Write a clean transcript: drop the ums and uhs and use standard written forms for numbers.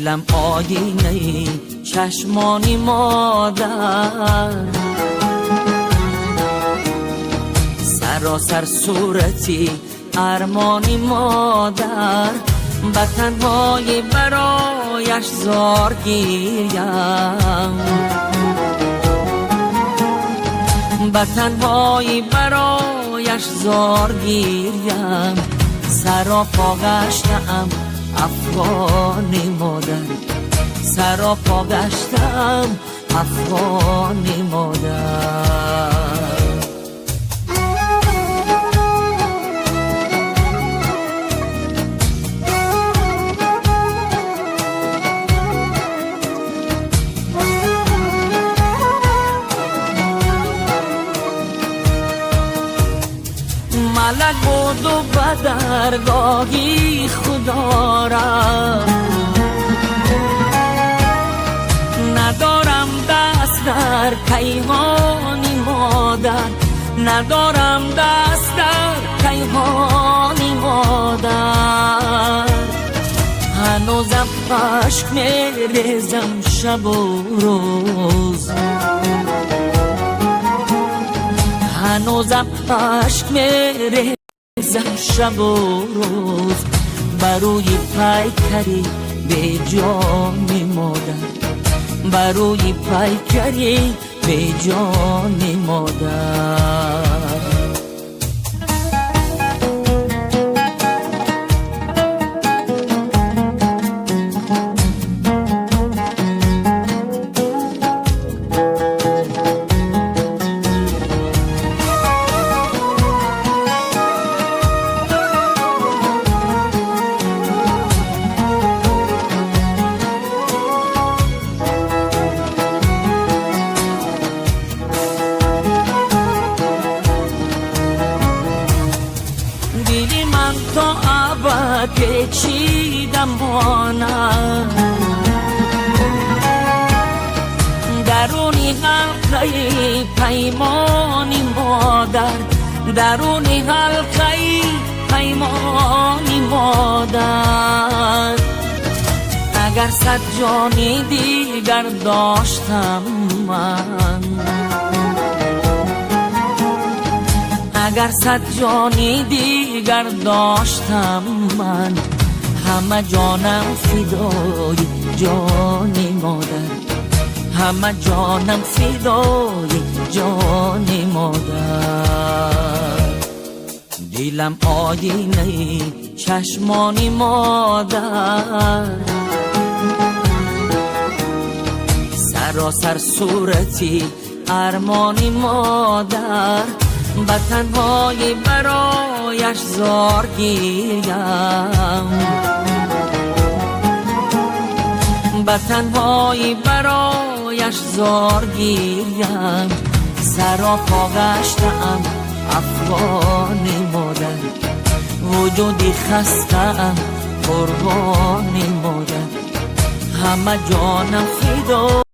دلم آینه چشمانی مادر، سراسر صورتی ارمانی مادر، به تنهایی برایش زار گیریم، به تنهایی برایش زار گیریم. سراپا گشتم افغان مادر، سراپا گشتم افغان مادر. ملک بود و به درگاهی خدا را، ندارم دست در کیهانی مادر، ندارم دست در کیهانی مادر. هنوزم عشق میریزم شب و روز، هنوزم عشق میریزم شب و روز، بروی پیکری به جان مادر، بروی پیکری به جان مادر. دلی من تا ابد پیچیدم مانم، درونی حلقه پیمانی مادر، درونی حلقه پیمانی مادر. اگر صد جانی دیگر داشتم من، اگر صد جانی دیگر داشتم من، همه جانم فدای جان مادر، همه جانم فدای جان مادر. دلم آینه چشمانی مادر، سراسر صورتی ارمانی مادر، به تنهایی برایش زار گیریم، به تنهایی برایش زار گیریم. سراپا گشتم افغان مادر، وجودی خستم قربان مادر، همه جانم فدا